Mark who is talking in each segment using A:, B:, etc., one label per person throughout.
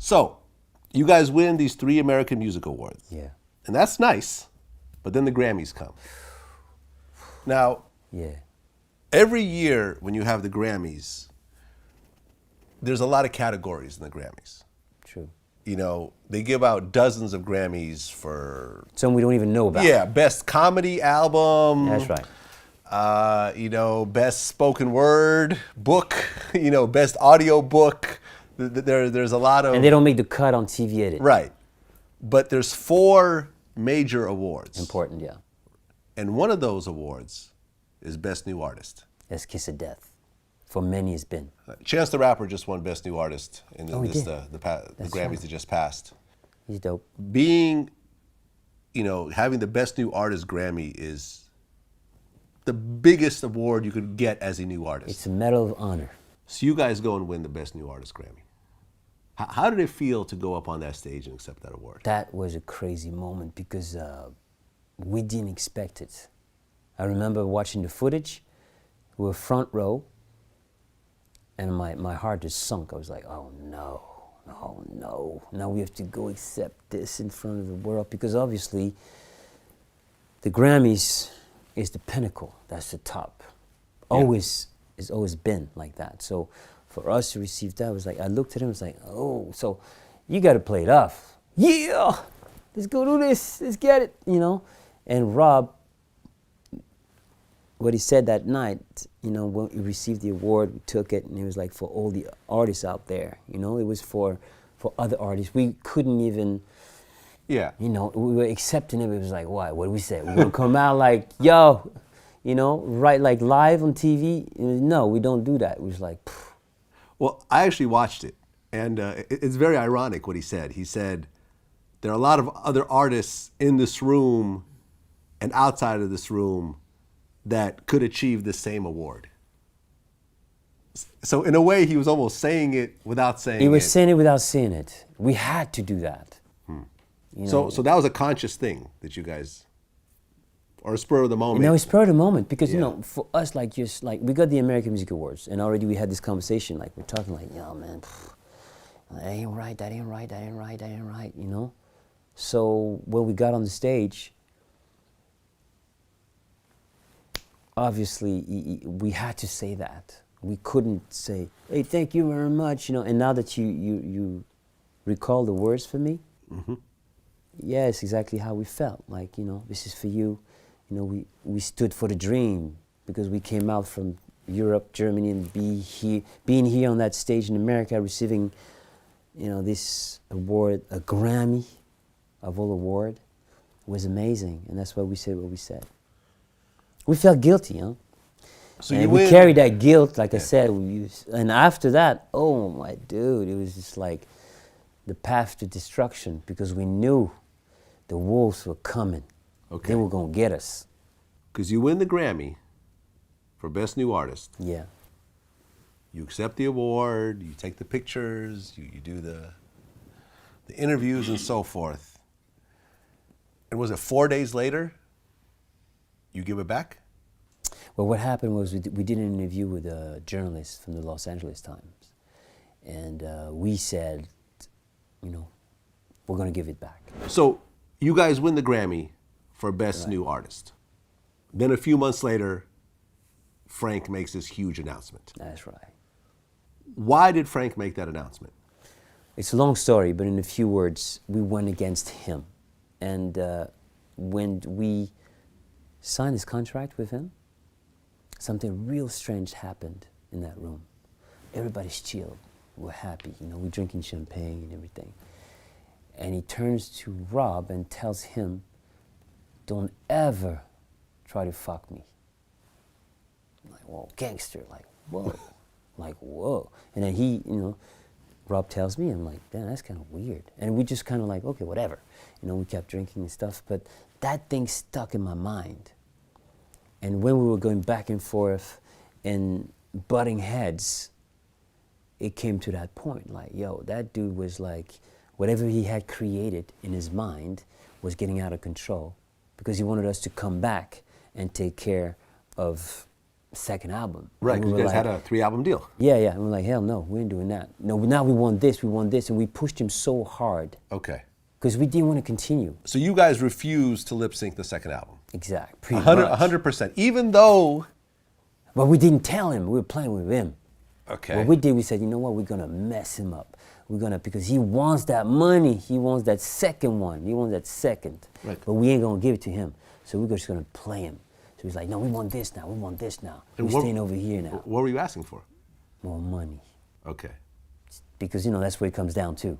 A: So, you guys win these 3 American Music Awards.
B: Yeah.
A: And that's nice, but then the Grammys come. Now,
B: Yeah.
A: every year when you have the Grammys, there's a lot of categories in the Grammys.
B: True.
A: You know, they give out dozens of Grammys for...
B: Some we don't even know about.
A: Yeah, best comedy album.
B: That's right.
A: You know, best spoken word book, you know, best audio book. There's a lot of...
B: And they don't make the cut on TV edit.
A: Right. But there's 4 major awards.
B: Important, yeah.
A: And one of those awards is Best New Artist.
B: That's Kiss of Death. For many it's been.
A: Chance the Rapper just won Best New Artist in the Grammys
B: right.
A: that just passed.
B: He's dope.
A: Being, you know, having the Best New Artist Grammy is the biggest award you could get as a new artist.
B: It's a medal of honor.
A: So you guys go and win the Best New Artist Grammy. How did it feel to go up on that stage and accept that award?
B: That was a crazy moment because we didn't expect it. I remember watching the footage. We were front row, and my heart just sunk. I was like, oh no, oh no. Now we have to go accept this in front of the world, because obviously the Grammys is the pinnacle. That's the top.
A: Yeah.
B: It's always been like that. So for us to receive that, was like, I looked at him, was like, oh, so you got to play it off. Yeah, let's go do this. Let's get it, you know. And Rob, what he said that night, you know, when we received the award, we took it, and it was like for all the artists out there, you know. It was for other artists. We couldn't even,
A: yeah,
B: you know, we were accepting it. It was like, what did we say? We're going to come out like, yo, you know, right, like live on TV? No, we don't do that. It was like, phew.
A: Well, I actually watched it, and it's very ironic what he said. He said, there are a lot of other artists in this room and outside of this room that could achieve the same award. So in a way, he was almost saying it without saying it.
B: He was saying it without saying it. We had to do that. You know?
A: So that was a conscious thing that you guys, or a spur of the moment?
B: No, it's spur of the moment, because,
A: Yeah.
B: you know, for us, like, just like, we got the American Music Awards, and already we had this conversation, like, we're talking like, yo, man, that ain't right, that ain't right, that ain't right, that ain't right, you know? So when we got on the stage, obviously, we had to say that. We couldn't say, hey, thank you very much, you know, and now that you recall the words for me, yeah, it's exactly how we felt. Like, you know, this is for you. You know, we stood for the dream, because we came out from Europe, Germany, and being here on that stage in America, receiving, you know, this award, a Grammy of all award, was amazing. And that's why we said what we said. We felt guilty, huh?
A: So
B: and we carried that guilt, like I said. And after that, oh my dude, it was just like the path to destruction, because we knew the wolves were coming.
A: Okay.
B: They were going to get us.
A: Because you win the Grammy for Best New Artist.
B: Yeah.
A: You accept the award, you take the pictures, you do the interviews and so forth. And was it 4 days later you give it back?
B: Well, what happened was we did an interview with a journalist from the Los Angeles Times. And we said, you know, we're going to give it back.
A: So you guys win the Grammy for Best New Artist. Then a few months later, Frank makes this huge announcement.
B: That's right.
A: Why did Frank make that announcement?
B: It's a long story, but in a few words, we went against him. And when we signed this contract with him, something real strange happened in that room. Everybody's chilled. We're happy. You know, we're drinking champagne and everything. And he turns to Rob and tells him, don't ever try to fuck me. I'm like, whoa, gangster, like, whoa. Like, whoa. And then he, you know, Rob tells me, I'm like, damn, that's kind of weird. And we just kind of like, okay, whatever. You know, we kept drinking and stuff, but that thing stuck in my mind. And when we were going back and forth and butting heads, it came to that point, like, yo, that dude was like, whatever he had created in his mind was getting out of control, because he wanted us to come back and take care of second album.
A: Right,
B: And
A: because
B: we
A: you
B: were
A: guys had a 3-album deal.
B: Yeah, and we're like, hell no, we ain't doing that. No, now we want this, and we pushed him so hard
A: Okay.
B: because we didn't want to continue.
A: So you guys refused to lip sync the second album.
B: Exact, pretty
A: 100%. Even though.
B: But we didn't tell him. We were playing with him.
A: Okay.
B: What we did, we said, you know what? We're gonna mess him up. Because he wants that money. He wants that second one. He wants that second.
A: Right.
B: But we ain't gonna give it to him. So we're just gonna play him. So he's like, no, we want this now. We want this now.
A: And
B: We're staying over here now.
A: What were you asking for?
B: More money.
A: Okay.
B: Because that's what it comes down to.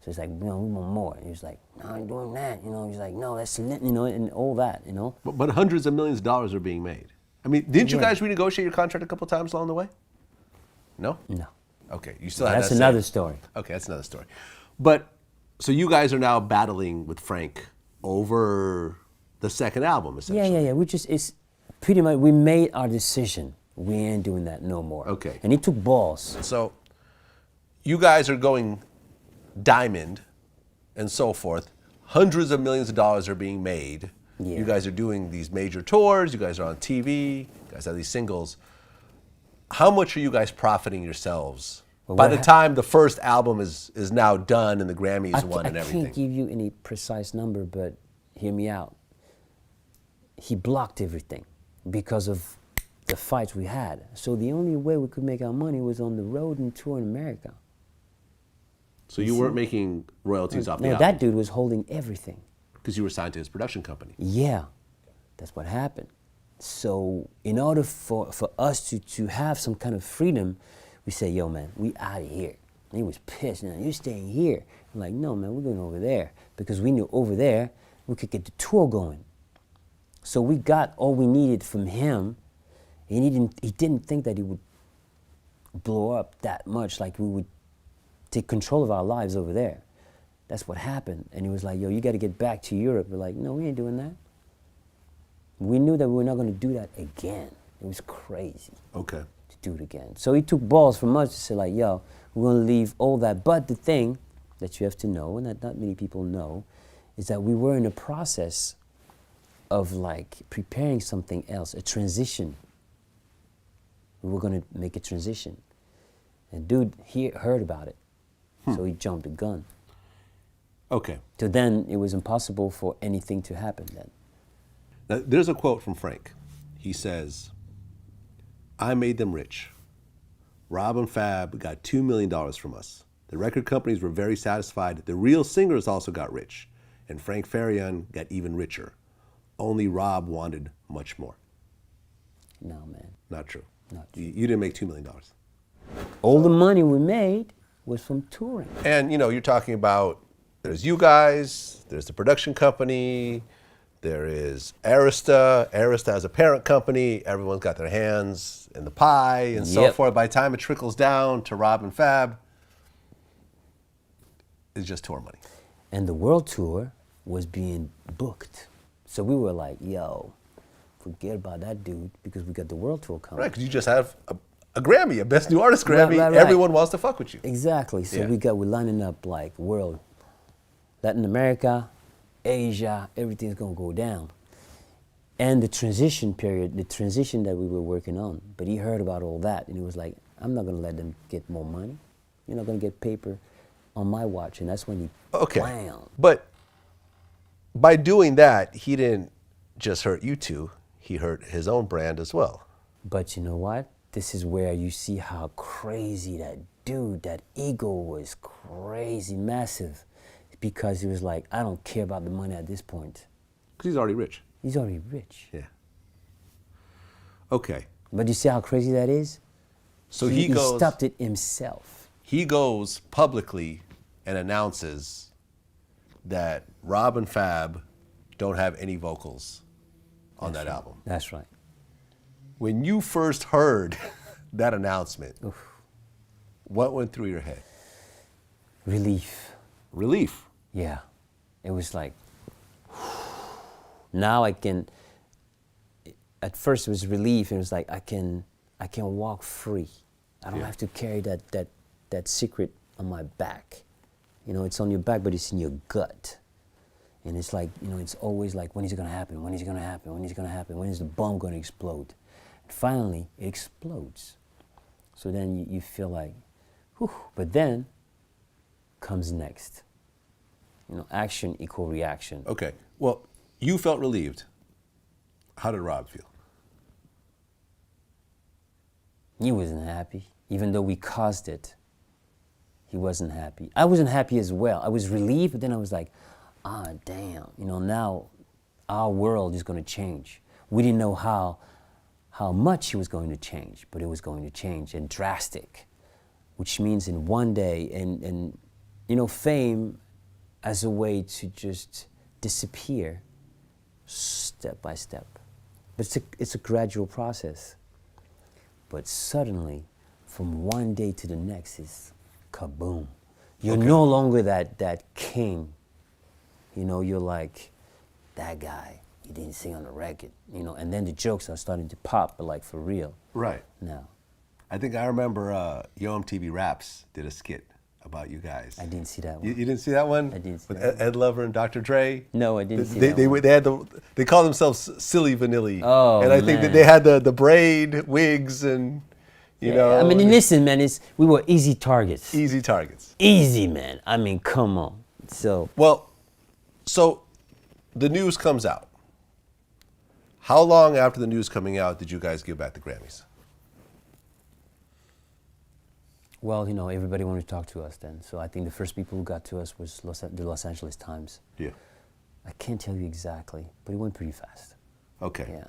B: So it's like, we want more. And he was like, no, I ain't doing that. He's like, no, that's and all that.
A: But hundreds of millions of dollars are being made. I mean, didn't you
B: Yeah.
A: guys renegotiate your contract a couple times along the way? No?
B: No.
A: Okay, you still have
B: That's
A: that
B: another
A: same-
B: story.
A: Okay, that's another story. But, so you guys are now battling with Frank over the second album, essentially.
B: Yeah. It's pretty much, we made our decision. We ain't doing that no more.
A: Okay.
B: And he took balls.
A: So, you guys are going diamond and so forth. Hundreds of millions of dollars are being made.
B: Yeah.
A: You guys are doing these major tours. You guys are on TV. You guys have these singles. How much are you guys profiting yourselves
B: Well,
A: by
B: what
A: the
B: hap-
A: time the first album is now done and the Grammys won and
B: I
A: everything?
B: can't give you any precise number, but hear me out. He blocked everything because of the fights we had. So the only way we could make our money was on the road and tour in America.
A: So you weren't making royalties off the
B: No,
A: album
B: that dude was holding everything.
A: because you were signed to his production company.
B: Yeah, that's what happened. So in order for us to have some kind of freedom, we said, yo, man, we out of here. And he was pissed. You're staying here. I'm like, no, man, we're going over there. Because we knew over there, we could get the tour going. So we got all we needed from him. And he didn't think that he would blow up that much, like we would take control of our lives over there. That's what happened. And he was like, yo, you got to get back to Europe. We're like, no, we ain't doing that. We knew that we were not going to do that again. It was crazy
A: Okay.
B: to do it again. So he took balls from us to say like, yo, we're going to leave all that. But the thing that you have to know, and that not many people know, is that we were in a process of like preparing something else, a transition. We were going to make a transition. And dude, he heard about it. So he jumped the gun.
A: Okay.
B: So then it was impossible for anything to happen then.
A: Now, there's a quote from Frank. He says, I made them rich. Rob and Fab got $2 million from us. The record companies were very satisfied. The real singers also got rich. And Frank Farian got even richer. Only Rob wanted much more.
B: No, man.
A: Not true.
B: Not true.
A: You didn't make $2 million.
B: All the money we made was from touring.
A: And, you're talking about there's you guys, there's the production company, there is Arista. Arista has a parent company. Everyone's got their hands in the pie and so
B: Yep.
A: forth. By the time it trickles down to Rob and Fab, it's just tour money.
B: And the world tour was being booked. So we were like, yo, forget about that dude because we got the world tour coming.
A: Right, because you just have a Grammy, a Best New Artist Grammy.
B: Right.
A: Everyone wants to fuck with you.
B: Exactly. So
A: Yeah.
B: we're lining up like world, Latin America, Asia, everything's gonna go down. And the transition period, the transition that we were working on, but he heard about all that and he was like, I'm not gonna let them get more money. You're not gonna get paper on my watch. And that's when he wham.
A: But by doing that, he didn't just hurt you two, he hurt his own brand as well.
B: But you know what? This is where you see how crazy that dude, that ego was crazy, massive. Because he was like, I don't care about the money at this point.
A: Because he's already rich.
B: He's already rich.
A: Yeah. Okay.
B: But you see how crazy that is?
A: So
B: he
A: goes.
B: stopped it himself.
A: He goes publicly and announces that Rob and Fab don't have any vocals on that album.
B: That's right.
A: When you first heard that announcement, what went through your head?
B: Relief.
A: Relief.
B: Yeah. It was like, now I can, at first it was relief. It was like, I can walk free. I don't have to carry that secret on my back. It's on your back, but it's in your gut. And it's like, it's always like, when is it gonna happen? When is it gonna happen? When is it gonna happen? When is the bomb gonna explode? finally it explodes. So then you feel like, whew, but then comes next. You know, action equal reaction.
A: Okay. Well, you felt relieved. How did Rob feel?
B: He wasn't happy, even though we caused it. He wasn't happy. I wasn't happy as well. I was relieved, but then I was like, ah, damn. You know, now our world is going to change. We didn't know how much it was going to change, but it was going to change, and drastic, which means in one day, and you know, fame as a way to just disappear step by step. But it's a gradual process. But suddenly, from one day to the next, is kaboom. You're no longer that king. You know, you're like, that guy, he didn't sing on the record. You know, and then the jokes are starting to pop, but like for real.
A: Right.
B: Now.
A: I think I remember Yo MTV Raps did a skit about you guys.
B: I didn't see that one.
A: You didn't see that one?
B: I didn't see
A: With
B: that one.
A: Ed Lover and Dr. Dre?
B: No, I didn't see that one.
A: They had they call themselves Silly Vanilli.
B: Oh,
A: and I think that they had the braid wigs and, you know.
B: I mean, listen, man, we were easy targets.
A: Easy targets.
B: Easy, man. I mean, come on. So.
A: Well, so the news comes out. How long after the news coming out did you guys give back the Grammys?
B: Well, you know, everybody wanted to talk to us then. So I think the first people who got to us was the Los Angeles Times.
A: Yeah.
B: I can't tell you exactly, but it went pretty fast.
A: Okay.
B: Yeah.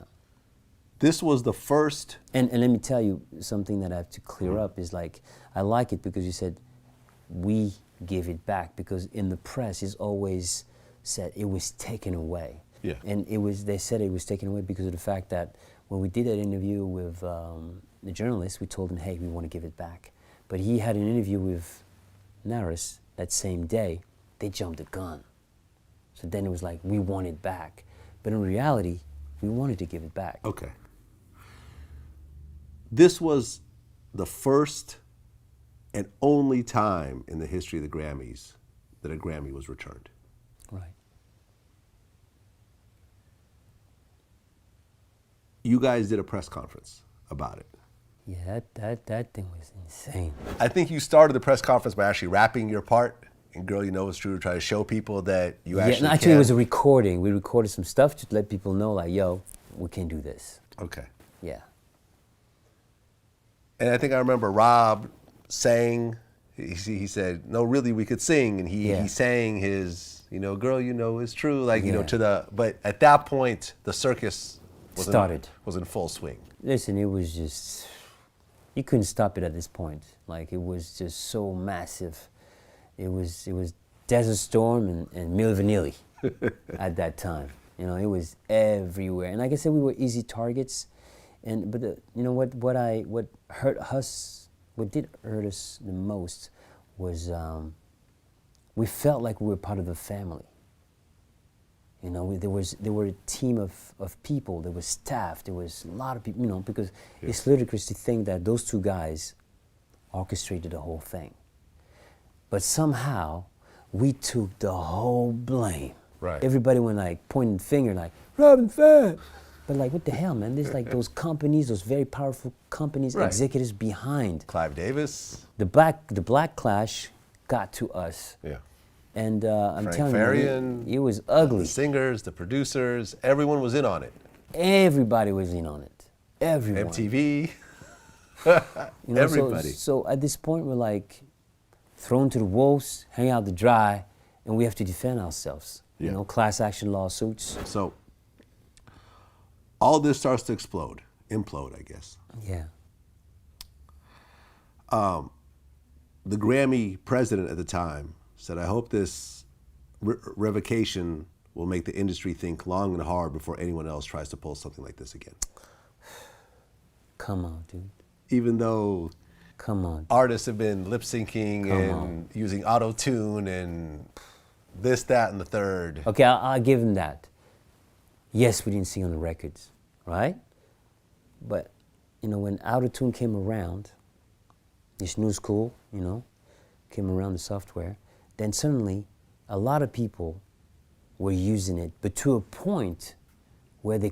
A: This was the first.
B: And let me tell you something that I have to clear up is like, I like it because you said we gave it back, because in the press it's always said it was taken away.
A: Yeah.
B: And they said it was taken away because of the fact that when we did that interview with the journalist, we told him, hey, we want to give it back. But he had an interview with Naris that same day. They jumped the gun. So then it was like, we want it back. But in reality, we wanted to give it back.
A: Okay. This was the first and only time in the history of the Grammys that a Grammy was returned.
B: Right.
A: You guys did a press conference about it.
B: Yeah, that thing was insane.
A: I think you started the press conference by actually rapping your part in Girl You Know It's True to try to show people that you actually
B: actually
A: can.
B: it was a recording. We recorded some stuff to let people know, like, yo, we can do this.
A: Okay.
B: Yeah.
A: And I think I remember Rob saying, he said, no, really, we could sing. And he sang his, you know, Girl You Know It's True, like, you know, but at that point, the circus was in full swing.
B: Listen, it was just, you couldn't stop it at this point. Like, it was just so massive. It was Desert Storm and Milli Vanilli at that time. You know, it was everywhere. And like I said, we were easy targets. But you know what did hurt us the most was we felt like we were part of a family. You know, there were a team of people, there was staff, there was a lot of people, you know, because it's ludicrous to think that those two guys orchestrated the whole thing. But somehow, we took the whole blame.
A: Right.
C: Everybody went like pointing finger like, Rob and Fab. But like, what the hell, man? There's like those companies, those very powerful companies, executives behind.
A: Clive Davis.
C: The Black Clash got to us.
A: Yeah.
C: And I'm
A: Frank
C: telling
A: Farian,
C: you, it was ugly.
A: The singers, the producers, everyone was in on it.
C: Everybody was in on it. Everyone.
A: MTV.
C: You know,
A: Everybody.
C: So at this point, we're like thrown to the wolves, hang out to dry, and we have to defend ourselves.
A: Yeah.
C: You know, class action lawsuits.
A: So all this starts to implode, I guess.
C: Yeah.
A: The Grammy president at the time said, I hope this revocation will make the industry think long and hard before anyone else tries to pull something like this again.
C: Come on, dude.
A: Even though
C: Come on.
A: artists have been lip syncing and using auto-tune and this, that, and the third.
C: Okay, I'll give him that. Yes, we didn't sing on the records, right? But, you know, when auto-tune came around, this new school, you know, came around, the software, then suddenly a lot of people were using it, but to a point where they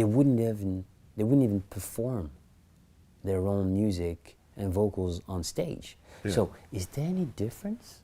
C: wouldn't even
B: They wouldn't even perform their own music and vocals on stage.
A: Yeah.
B: So is there any difference